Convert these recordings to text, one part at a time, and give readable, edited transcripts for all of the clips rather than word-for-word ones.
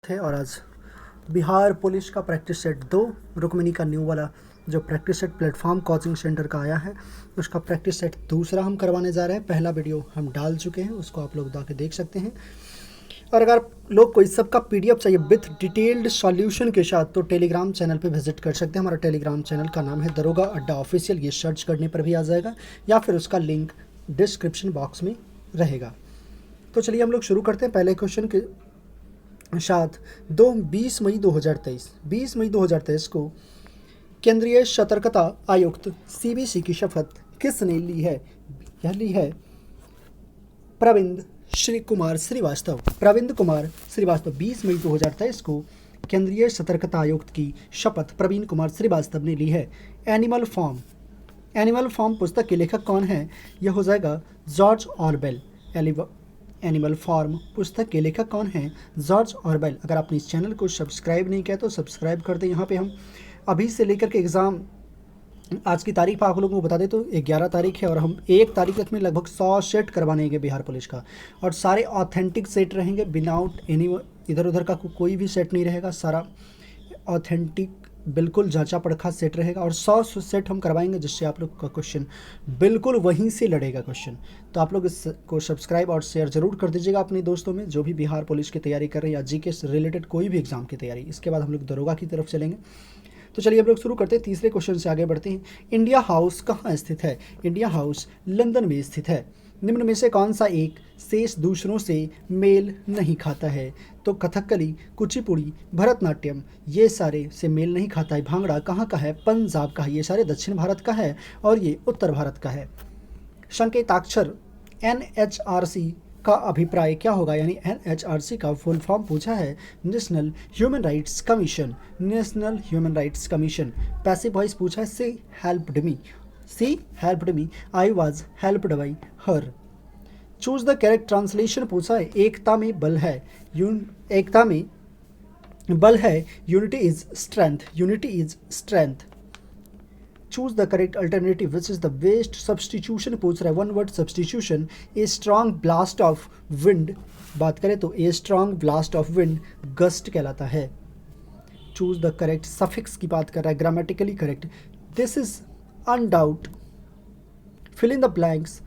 स्वागत है। और आज बिहार पुलिस का प्रैक्टिस सेट 2 रुक्मिणी का न्यू वाला जो practice set platform coaching centre का आया है, उसका प्रैक्टिस सेट दूसरा हम करवाने जा रहे हैं। पहला वीडियो हम डाल चुके हैं, उसको आप लोग जाके देख सकते हैं। और अगर लोग को इस सब का PDF चाहिए विथ डिटेल्ड सॉल्यूशन के साथ तो टेलीग्राम चैनल पे विजिट कर सकते हैं। हमारा टेलीग्राम चैनल का नाम है दरोगा अड्डा ऑफिशियल, ये सर्च करने पर भी आ जाएगा या फिर उसका लिंक डिस्क्रिप्शन बॉक्स में रहेगा। तो चलिए हम लोग शुरू करते हैं पहले क्वेश्चन के साथ। 20 मई 2023 को केंद्रीय सतर्कता आयुक्त CBC की शपथ किसने ली है? यह ली है प्रविंद कुमार श्रीवास्तव। 20 मई 2023 को केंद्रीय सतर्कता आयुक्त की शपथ प्रवीण कुमार श्रीवास्तव ने ली है। एनिमल फॉर्म पुस्तक के लेखक कौन है? यह हो जाएगा जॉर्ज ऑरवेल। एनिमल फॉर्म पुस्तक के लेखक कौन हैं? George Orwell. अगर आपने इस चैनल को सब्सक्राइब नहीं किया तो सब्सक्राइब कर दें। यहाँ पे हम अभी से लेकर के एग्ज़ाम, आज की तारीख आप लोगों को बता दें तो 11 तारीख है और हम 1 तारीख तक में लगभग 100 सेट करवाने बिहार पुलिस का, और सारे ऑथेंटिक सेट रहेंगे, विदाउट एनी इधर उधर का कोई भी सेट नहीं रहेगा। सारा ऑथेंटिक बिल्कुल जांचा परखा सेट रहेगा और 100 सेट हम करवाएंगे, जिससे आप लोग का क्वेश्चन बिल्कुल वहीं से लड़ेगा क्वेश्चन। तो आप लोग इसको सब्सक्राइब और शेयर जरूर कर दीजिएगा अपने दोस्तों में जो भी बिहार पुलिस की तैयारी कर रहे हैं या जीके से रिलेटेड कोई भी एग्जाम की तैयारी। इसके बाद हम लोग दरोगा की तरफ चलेंगे। तो चलिए हम लोग शुरू करते हैं, तीसरे क्वेश्चन से आगे बढ़ते हैं। इंडिया हाउस कहाँ स्थित है? इंडिया हाउस लंदन में स्थित है। निम्न में से कौन सा एक शेष दूसरों से मेल नहीं खाता है? तो कथकली, कुचिपुड़ी, भरतनाट्यम ये सारे से मेल नहीं खाता है। भांगड़ा कहाँ का है? पंजाब का है। ये सारे दक्षिण भारत का है और ये उत्तर भारत का है। संकेताक्षर NHRC का अभिप्राय क्या होगा? यानी NHRC का फुल फॉर्म पूछा है National Human Rights Commission. Passive voice पूछा है she helped me I was helped by her. Choose the correct translation पूछा है एकता में बल है unity is strength. Choose the correct alternative which is the best substitution पूछ रहा है। One word substitution, a strong blast of wind बात करें तो a strong blast of wind gust कहलाता है। चूज द करेक्ट सफिक्स की बात कर रहा है, grammatically correct. This is undoubt fill in the blanks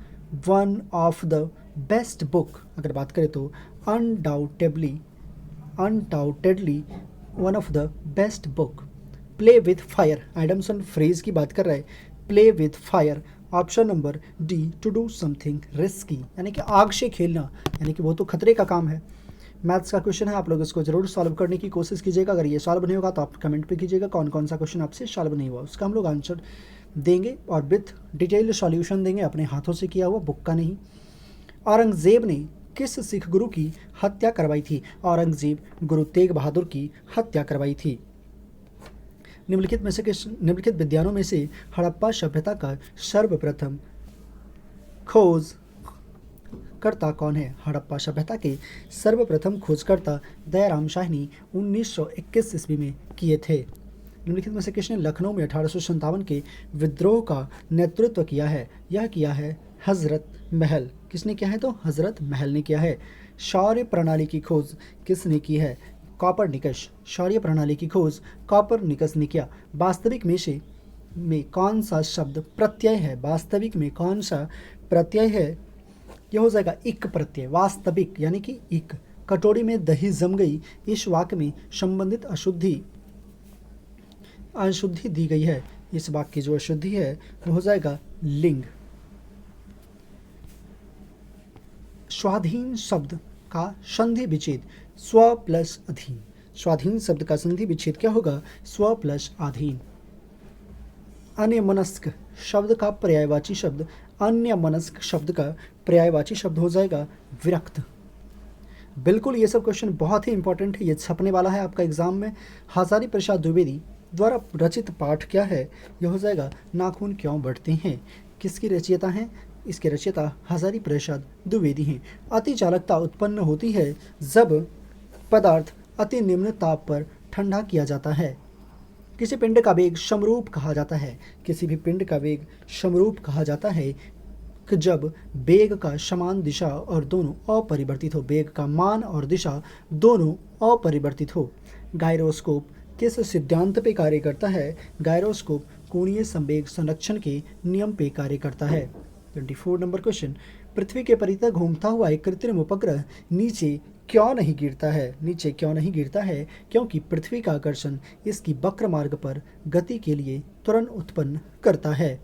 one of the best book. अगर बात करें तो undoubtedly one of the best book. Play with fire, idioms and phrase की बात कर रहा है। Play with fire, option number D, to do something risky, यानी कि आग से खेलना, यानी कि वो तो खतरे का काम है। मैथ्स का क्वेश्चन है, आप लोग इसको जरूर सॉल्व करने की कोशिश कीजिएगा। अगर ये सॉल्व नहीं होगा तो आप कमेंट पे कीजिएगा कौन कौन सा क्वेश्चन आपसे सॉल्व नहीं हुआ, उसका हम लोग आंसर देंगे और विथ डिटेल्ड सॉल्यूशन देंगे, अपने हाथों से किया हुआ, बुक का नहीं। औरंगजेब ने किस सिख गुरु की हत्या करवाई थी? औरंगजेब गुरु तेग बहादुर की हत्या करवाई थी। निम्नलिखित विद्वानों में से हड़प्पा सभ्यता का सर्वप्रथम खोजकर्ता कौन है? हड़प्पा सभ्यता के सर्वप्रथम खोजकर्ता दयाराम शाही 1921 ईस्वी में किए थे। निम्नलिखित में से किसने लखनऊ में 1857 के विद्रोह का नेतृत्व किया है? यह किया है हजरत महल। किसने किया है? तो हजरत महल ने किया है। शौर्य प्रणाली की खोज किसने की है? कॉपरनिकस। शौर्य प्रणाली की खोज कॉपरनिकस ने किया। वास्तविक में कौन सा शब्द प्रत्यय है? वास्तविक में कौन सा प्रत्यय है? यह हो जाएगा इक प्रत्यय। वास्तविक यानी कि इक। कटोरी में दही जम गई, इस वाक्य में संबंधित अशुद्धि दी गई है। इस वाक्य की जो अशुद्धि है वो हो जाएगा लिंग। स्वाधीन शब्द का संधि विच्छेद स्व प्लस अधीन। स्वाधीन शब्द का संधि विच्छेद क्या होगा? स्व प्लस अधीन। अन्यमनस्क शब्द का पर्यायवाची शब्द, अन्यमनस्क शब्द का पर्यायवाची शब्द हो जाएगा विरक्त। बिल्कुल ये सब क्वेश्चन बहुत ही इंपॉर्टेंट है, ये छपने वाला है आपका एग्जाम में। हजारी प्रसाद द्विवेदी द्वारा रचित पाठ क्या है? यह हो जाएगा नाखून क्यों बढ़ते हैं। किसकी रचयिता हैं? इसके रचयिता हजारी प्रसाद द्विवेदी हैं। अति चालकता उत्पन्न होती है जब पदार्थ अति निम्न ताप पर ठंडा किया जाता है। किसी पिंड का वेग समरूप कहा जाता है। किसी भी पिंड का वेग समरूप कहा जाता है। कि जब वेग का समान दिशा और दोनों अपरिवर्तित हो, वेग का मान और दिशा दोनों अपरिवर्तित हो। गायरोस्कोप किस सिद्धांत पे कार्य करता है? गायरोस्कोप कोणीय संवेग संरक्षण के नियम पे कार्य करता है। 24 नंबर क्वेश्चन, पृथ्वी के परितः घूमता हुआ एक कृत्रिम उपग्रह नीचे क्यों नहीं गिरता है? नीचे क्यों नहीं गिरता है? क्योंकि पृथ्वी का आकर्षण इसकी वक्र मार्ग पर गति के लिए त्वरण उत्पन्न करता है।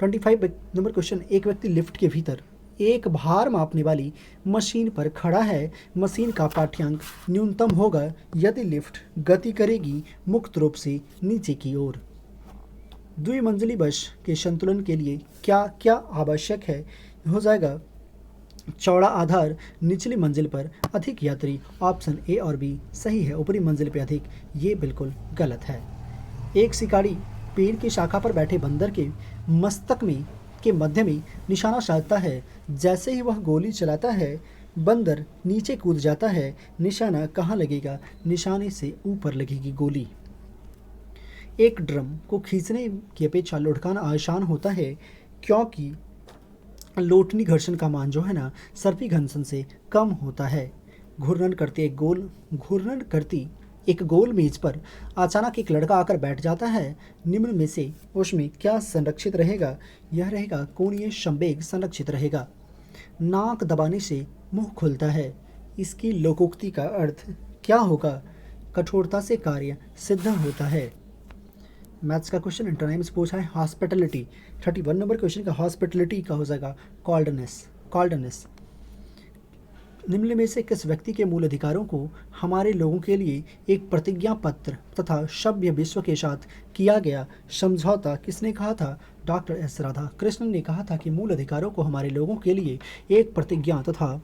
25 नंबर क्वेश्चन, एक व्यक्ति लिफ्ट के भीतर एक भार मापने वाली मशीन पर खड़ा है। मशीन का पाठ्यांक न्यूनतम होगा यदि लिफ्ट गति करेगी मुक्त रूप से नीचे की ओर। द्विमंजिली बस के संतुलन के लिए क्या क्या आवश्यक है? हो जाएगा चौड़ा आधार, निचली मंजिल पर अधिक यात्री। ऑप्शन ए और बी सही है, ऊपरी मंजिल पर अधिक, ये बिल्कुल गलत है। एक शिकारी पेड़ की शाखा पर बैठे बंदर के मस्तक में के मध्य में निशाना साधता है। जैसे ही वह गोली चलाता है बंदर नीचे कूद जाता है। निशाना कहाँ लगेगा? निशाने से ऊपर लगेगी गोली। एक ड्रम को खींचने की अपेक्षा लुढ़काना आसान होता है क्योंकि लोटनी घर्षण का मान जो है ना सर्पी घर्षण से कम होता है। घूर्णन करती एक गोल मेज पर अचानक एक लड़का आकर बैठ जाता है। निम्न में से उसमें क्या संरक्षित रहेगा? यह रहेगा कोणीय संवेग संरक्षित रहेगा। नाक दबाने से मुंह खुलता है, इसकी लोकोक्ति का अर्थ क्या होगा? कठोरता से कार्य सिद्ध होता है। मैथ्स का क्वेश्चन इंटरनेम से पूछा है हॉस्पिटलिटी। 31 नंबर क्वेश्चन का हॉस्पिटलिटी का हो जाएगा कॉल्डनेस। निम्न में से किस व्यक्ति के मूल अधिकारों को हमारे लोगों के लिए एक प्रतिज्ञा पत्र तथा सभ्य विश्व के साथ किया गया समझौता किसने कहा था? डॉक्टर एस राधाकृष्णन ने कहा था कि मूल अधिकारों को हमारे लोगों के लिए एक प्रतिज्ञा तथा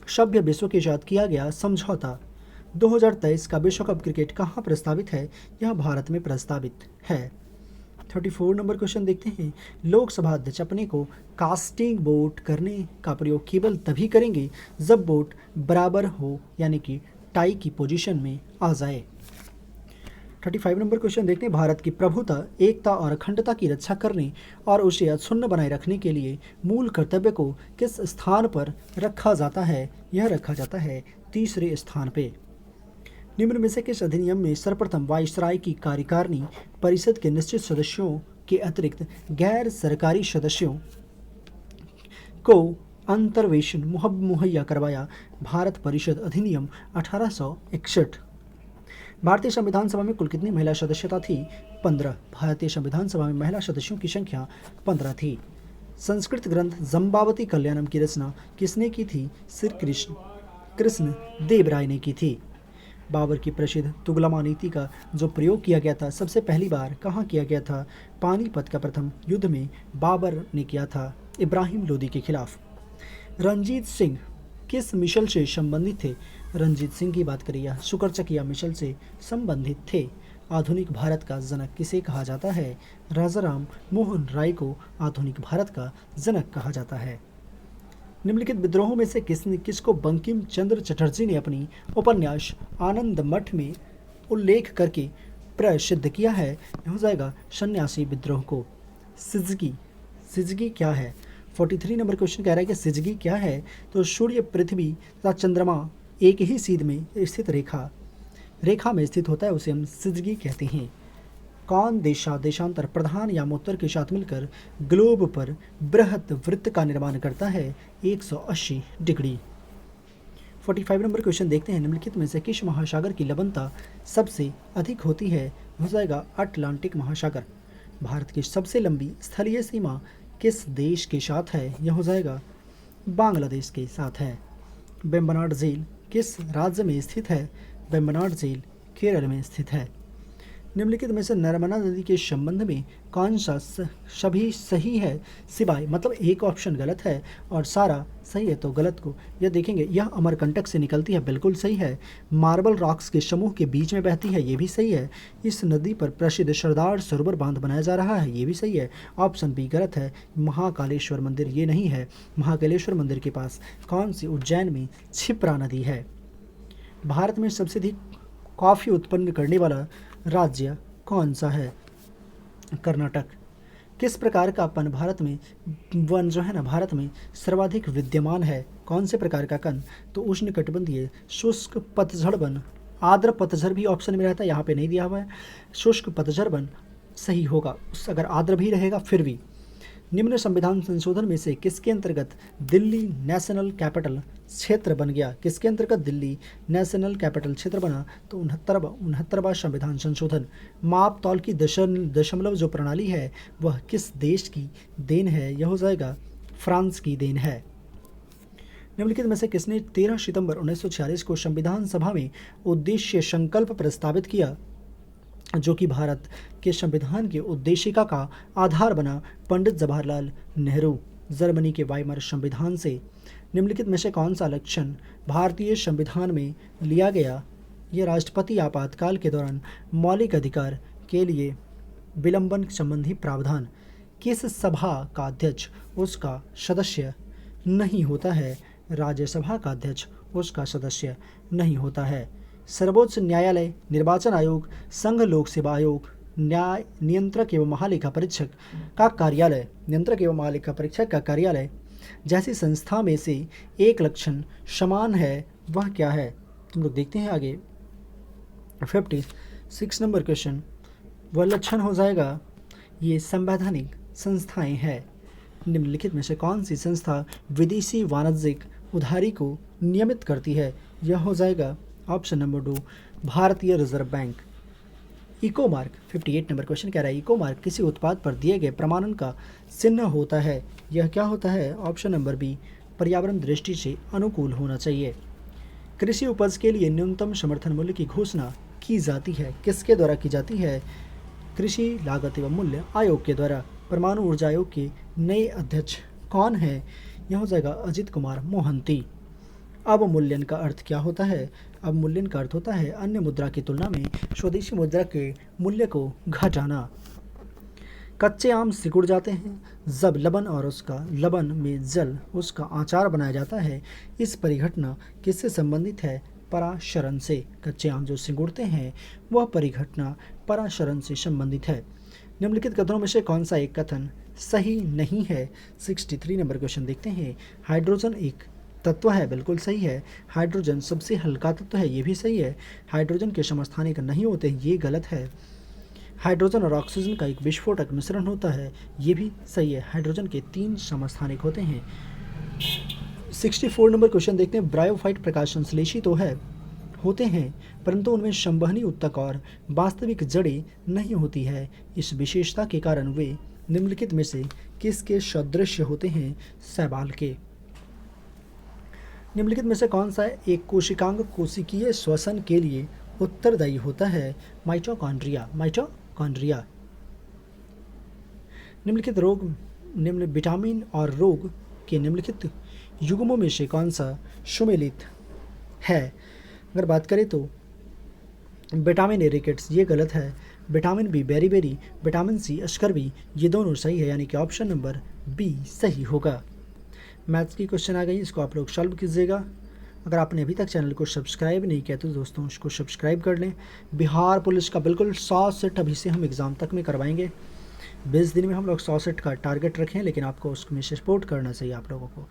सभ्य विश्व के साथ किया गया समझौता। 2023 का विश्व कप क्रिकेट कहाँ प्रस्तावित है? यह भारत में प्रस्तावित है। 34 नंबर क्वेश्चन देखते हैं। लोकसभा अध्यक्ष अपने को कास्टिंग वोट करने का प्रयोग केवल तभी करेंगे जब वोट बराबर हो, यानी कि टाई की पोजीशन में आ जाए। 35 नंबर क्वेश्चन देखते हैं। भारत की प्रभुता, एकता और अखंडता की रक्षा करने और उसे अक्षुण्ण बनाए रखने के लिए मूल कर्तव्य को किस स्थान पर रखा जाता है? यह रखा जाता है तीसरे स्थान पे। निम्न में से किस अधिनियम में सर्वप्रथम वायसराय की कार्यकारिणी परिषद के निश्चित सदस्यों के अतिरिक्त गैर सरकारी सदस्यों को अंतर्वेशन मुहैया करवाया? भारत परिषद अधिनियम 1861। भारतीय संविधान सभा में कुल कितनी महिला सदस्यता थी? 15। भारतीय संविधान सभा में महिला सदस्यों की संख्या 15 थी। संस्कृत ग्रंथ जम्बावती कल्याणम की रचना किसने की थी? श्री कृष्ण देव राय ने की थी। बाबर की प्रसिद्ध तुगलमा नीति का जो प्रयोग किया गया था सबसे पहली बार कहाँ किया गया था? पानीपत का प्रथम युद्ध में बाबर ने किया था इब्राहिम लोदी के खिलाफ। रंजीत सिंह किस मिशन से संबंधित थे? रंजीत सिंह की बात करिए शुक्रचकिया मिशन से संबंधित थे। आधुनिक भारत का जनक किसे कहा जाता है? राजाराम मोहन राय को आधुनिक भारत का जनक कहा जाता है। निम्नलिखित विद्रोहों में से किसको बंकिम चंद्र चटर्जी ने अपनी उपन्यास आनंद मठ में उल्लेख करके प्रसिद्ध किया है? हो जाएगा सन्यासी विद्रोह को। सिजगी क्या है? 43 नंबर क्वेश्चन कह रहा है कि सिजगी क्या है? तो सूर्य, पृथ्वी तथा चंद्रमा एक ही सीध में स्थित रेखा में स्थित होता है, उसे हम सिजगी कहते हैं। कौन देशांतर प्रधान यामोत्तर के साथ मिलकर ग्लोब पर बृहत वृत्त का निर्माण करता है? 180 डिग्री। 45 नंबर क्वेश्चन देखते हैं। निम्नलिखित में से किस महासागर की लवणता सबसे अधिक होती है? हो जाएगा अटलांटिक महासागर। भारत की सबसे लंबी स्थलीय सीमा किस देश के साथ है? यह हो जाएगा बांग्लादेश के साथ है। वेम्बनाड झील किस राज्य में स्थित है? वेम्बनाड झील केरल में स्थित है। निम्नलिखित में से नर्मदा नदी के संबंध में कौन सा सभी सही है सिवाय, मतलब एक ऑप्शन गलत है और सारा सही है, तो गलत को यह देखेंगे। यह अमरकंटक से निकलती है, बिल्कुल सही है। मार्बल रॉक्स के समूह के बीच में बहती है, ये भी सही है। इस नदी पर प्रसिद्ध सरदार सरोवर बांध बनाया जा रहा है, ये भी सही है। ऑप्शन बी गलत है, महाकालेश्वर मंदिर ये नहीं है। महाकालेश्वर मंदिर के पास कौन सी उज्जैन में क्षिप्रा नदी है? भारत में सबसे अधिक कॉफ़ी उत्पन्न करने वाला राज्य कौन सा है? कर्नाटक। किस प्रकार का कण भारत में वन जो है ना भारत में सर्वाधिक विद्यमान है? कौन से प्रकार का कण? तो उष्णकटिबंधीय शुष्क पतझड़ वन। आर्द्र पतझड़ भी ऑप्शन में रहता है, यहाँ पे नहीं दिया हुआ है। शुष्क पतझड़ वन सही होगा, अगर आर्द्र भी रहेगा फिर भी। निम्न संविधान संशोधन में से किसके अंतर्गत दिल्ली नेशनल कैपिटल क्षेत्र बन गया? किसके अंतर्गत दिल्ली नेशनल कैपिटल क्षेत्र बना? तो 69वां संविधान संशोधन। माप तौल की दशमलव जो प्रणाली है वह किस देश की देन है? यह हो जाएगा फ्रांस की देन है। निम्नलिखित में से किसने 13 सितंबर 1946 को संविधान सभा में उद्देश्य संकल्प प्रस्तावित किया जो कि भारत के संविधान की उद्देशिका का आधार बना? पंडित जवाहरलाल नेहरू। जर्मनी के वाइमर संविधान से निम्नलिखित में से कौन सा लक्षण भारतीय संविधान में लिया गया? ये राष्ट्रपति आपातकाल के दौरान मौलिक अधिकार के लिए विलंबन संबंधी प्रावधान। किस सभा का अध्यक्ष उसका सदस्य नहीं होता है? राज्यसभा का अध्यक्ष उसका सदस्य नहीं होता है। सर्वोच्च न्यायालय, निर्वाचन आयोग, संघ लोक सेवा आयोग, न्याय नियंत्रक एवं महालेखा परीक्षक का कार्यालय, नियंत्रक एवं महालेखा परीक्षक का कार्यालय जैसी संस्था में से एक लक्षण समान है, वह क्या है? तुम लोग देखते हैं आगे 56 नंबर क्वेश्चन। वह लक्षण हो जाएगा ये संवैधानिक संस्थाएं हैं। निम्नलिखित में से कौन सी संस्था विदेशी वाणिज्यिक उधारी को नियमित करती है? यह हो जाएगा ऑप्शन नंबर 2 भारतीय reserve bank. Eco mark 58 number question कह रहा है इको मार्क किसी उत्पाद पर दिए गए प्रमाणन का चिन्ह होता है। यह क्या होता है? ऑप्शन नंबर बी पर्यावरण दृष्टि से अनुकूल होना चाहिए। कृषि उपज के लिए न्यूनतम समर्थन मूल्य की घोषणा की जाती है, किसके द्वारा की जाती है? कृषि लागत एवं मूल्य आयोग के द्वारा। परमाणु ऊर्जा आयोग के नए अध्यक्ष कौन है? यह हो जाएगा अजित कुमार मोहंती। अवमूल्यन का अर्थ क्या होता है? अवमूल्यन का अर्थ होता है अन्य मुद्रा की तुलना में स्वदेशी मुद्रा के मूल्य को घटाना। कच्चे आम सिकुड़ जाते हैं जब लबन में जल उसका आचार बनाया जाता है। इस परिघटना किससे संबंधित है? पराशरण से। कच्चे आम जो सिकुड़ते हैं वह परिघटना पराशरण से संबंधित है। निम्नलिखित कथनों में से कौन सा एक कथन सही नहीं है? 63 नंबर क्वेश्चन देखते हैं। हाइड्रोजन एक तत्व है, बिल्कुल सही है। हाइड्रोजन सबसे हल्का तत्व है, ये भी सही है। हाइड्रोजन के समस्थानिक नहीं होते, ये गलत है। हाइड्रोजन और ऑक्सीजन का एक विस्फोटक मिश्रण होता है, ये भी सही है। हाइड्रोजन के 3 समस्थानिक होते हैं। 64 नंबर क्वेश्चन देखते हैं। ब्रायोफाइट प्रकाश संश्लेषी तो है होते हैं परंतु उनमें संवहनी उत्तक और वास्तविक जड़ें नहीं होती है। इस विशेषता के कारण वे निम्नलिखित में से किसके सदृश होते हैं? शैवाल के। निम्नलिखित में से कौन सा एक कोशिकांग कोशिकीय श्वसन के लिए उत्तरदायी होता है? माइटोकॉन्ड्रिया। निम्न विटामिन और रोग के निम्नलिखित युग्मों में से कौन सा सुमेलित है? अगर बात करें तो विटामिन ए रिकेट्स, ये गलत है। Vitamin B beriberi, vitamin C ascorbic, ये दोनों सही है, यानी कि ऑप्शन नंबर बी सही होगा। मैथ्स की क्वेश्चन आ गई, इसको आप लोग सॉल्व कीजिएगा। अगर आपने अभी तक चैनल को सब्सक्राइब नहीं किया तो दोस्तों उसको सब्सक्राइब कर लें। बिहार पुलिस का बिल्कुल 100 सेट अभी से हम एग्ज़ाम तक में करवाएंगे। 20 दिन में हम लोग 100 सेट का टारगेट रखें, लेकिन आपको उसमें सपोर्ट करना चाहिए आप लोगों को।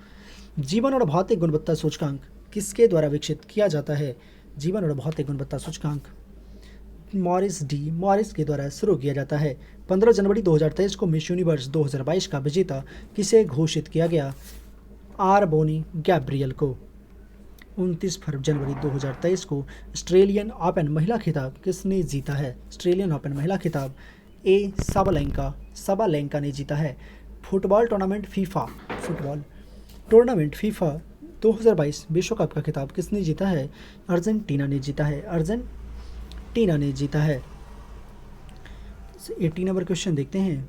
जीवन और भौतिक गुणवत्ता सूचकांक किसके द्वारा विकसित किया जाता है? जीवन और भौतिक गुणवत्ता सूचकांक मॉरिस के द्वारा शुरू किया जाता है। 15 जनवरी 2023 को मिस यूनिवर्स 2022 का विजेता किसे घोषित किया गया? आर बोनी गैब्रियल को। 29 जनवरी 2023 को ऑस्ट्रेलियन ओपन महिला खिताब किसने जीता है? ऑस्ट्रेलियन ओपन महिला खिताब ए साबालेंका ने जीता है। फुटबॉल टूर्नामेंट फीफा 2022 विश्व कप का खिताब किसने जीता है? अर्जेंटीना ने जीता है। 80 नंबर क्वेश्चन देखते हैं।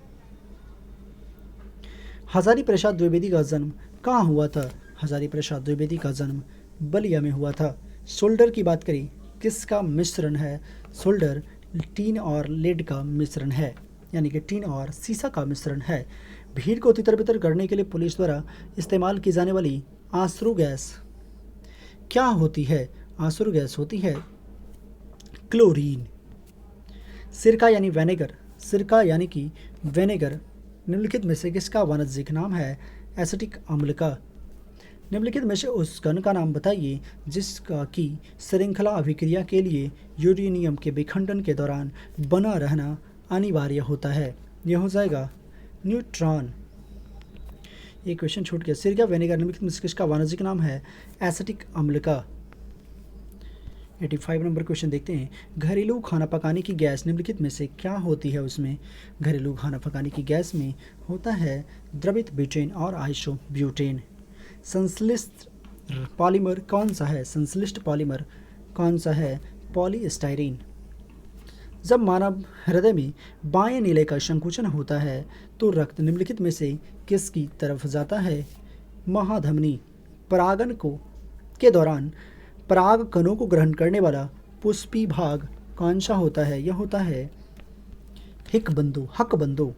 हजारी प्रसाद द्विवेदी का जन्म कहाँ हुआ था? हजारी प्रसाद द्विवेदी का जन्म बलिया में हुआ था। सोल्डर की बात करें, किसका मिश्रण है? सोल्डर टीन और लेड का मिश्रण है, यानी कि टीन और सीसा का मिश्रण है। भीड़ को तितर बितर करने के लिए पुलिस द्वारा इस्तेमाल की जाने वाली आंसू गैस क्या होती है? आंसू गैस होती है क्लोरीन। सिरका यानी कि वेनेगर निम्नलिखित में से किसका वाणिज्यिक नाम है एसिटिक अम्ल का? निम्नलिखित में से उस कण का नाम बताइए जिसका की श्रृंखला अभिक्रिया के लिए यूरेनियम के विखंडन के दौरान बना रहना अनिवार्य होता है। यह हो जाएगा न्यूट्रॉन। ये क्वेश्चन छूट गया। सिरका विनेगर निम्नलिखित में से किसका वाणिज्यिक नाम है एसिटिक अम्ल का? 85 नंबर क्वेश्चन देखते हैं। घरेलू खाना पकाने की गैस निम्नलिखित में से क्या होती है? उसमें घरेलू खाना पकाने की गैस में होता है द्रवित ब्यूटेन और आइसोब्यूटेन। संश्लिष्ट पॉलीमर कौन सा है? संश्लिष्ट पॉलीमर कौन सा है? पॉलीस्टाइरीन। जब मानव हृदय में बाएं नीले का संकुचन होता है तो रक्त निम्नलिखित में से किसकी तरफ जाता है? महाधमनी। परागन के दौरान पराग कणों को ग्रहण करने वाला पुष्पी भाग कौन सा होता है? यह होता है हकबंधु।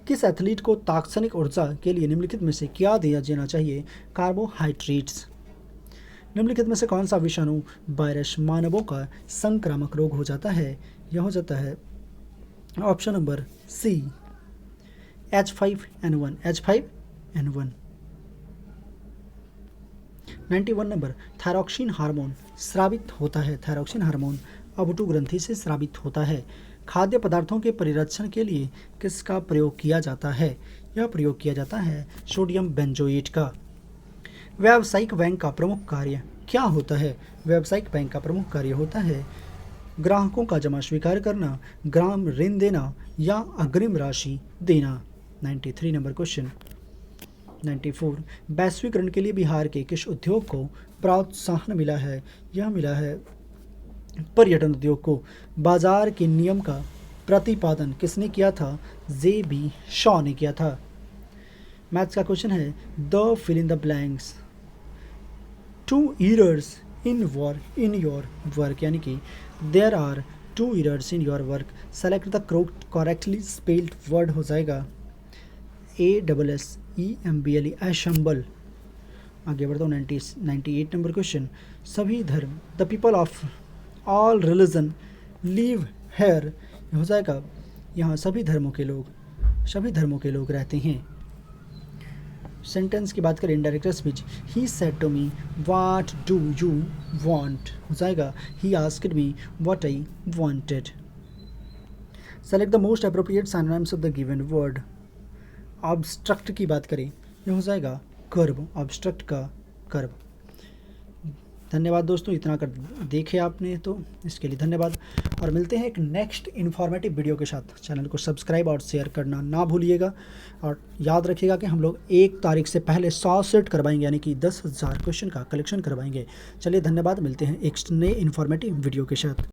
किस एथलीट को तात्क्षणिक ऊर्जा के लिए निम्नलिखित में से क्या दिया जाना चाहिए? कार्बोहाइड्रेट्स। निम्नलिखित में से कौन सा विषाणु वायरस मानवों का संक्रामक रोग हो जाता है? यह हो जाता है option number C H5N1। 91 number thyroxine hormone स्रावित होता है। थायरॉक्सिन हार्मोन अबुटू ग्रंथि से स्रावित होता है। खाद्य पदार्थों के परिरक्षण के लिए किसका प्रयोग किया जाता है? यह प्रयोग किया जाता है सोडियम बेंजोएट का। व्यावसायिक बैंक का प्रमुख कार्य क्या होता है? व्यावसायिक बैंक का प्रमुख कार्य होता है ग्राहकों का जमा स्वीकार करना, ग्राम ऋण देना या अग्रिम राशि देना। 93 नंबर क्वेश्चन। 94 वैश्वीकरण के लिए बिहार के किस उद्योग को प्रोत्साहन मिला है? यह मिला है पर्यटन उद्योग को। बाजार के नियम का प्रतिपादन किसने किया था? J.B. शॉ ने किया था। मैथ्स का क्वेश्चन है the fill in the blanks 2 errors in your work, यानी कि there are 2 errors in your work, select the correctly spelled word हो जाएगा ASSEMBLE assemble। आगे बढ़ता हूँ 98 नंबर क्वेश्चन। सभी धर्म the people of all religion live here हो जाएगा यहाँ सभी धर्मों के लोग रहते हैं। सेंटेंस की बात करें indirect speech he said to me what do you want हो जाएगा he asked me what I wanted. Select the most appropriate synonyms of the given word. Obstruct की बात करें ये हो जाएगा कर्ब। ऑब्स्ट्रक्ट का कर्ब। धन्यवाद दोस्तों, इतना कर देखे आपने तो इसके लिए धन्यवाद और मिलते हैं एक नेक्स्ट इन्फॉर्मेटिव वीडियो के साथ। चैनल को सब्सक्राइब और शेयर करना ना भूलिएगा और याद रखिएगा कि हम लोग 1 तारीख से पहले 100 सेट करवाएंगे, यानी कि 10,000 क्वेश्चन का कलेक्शन करवाएंगे। चलिए धन्यवाद, मिलते हैं एक नए इन्फॉर्मेटिव वीडियो के साथ।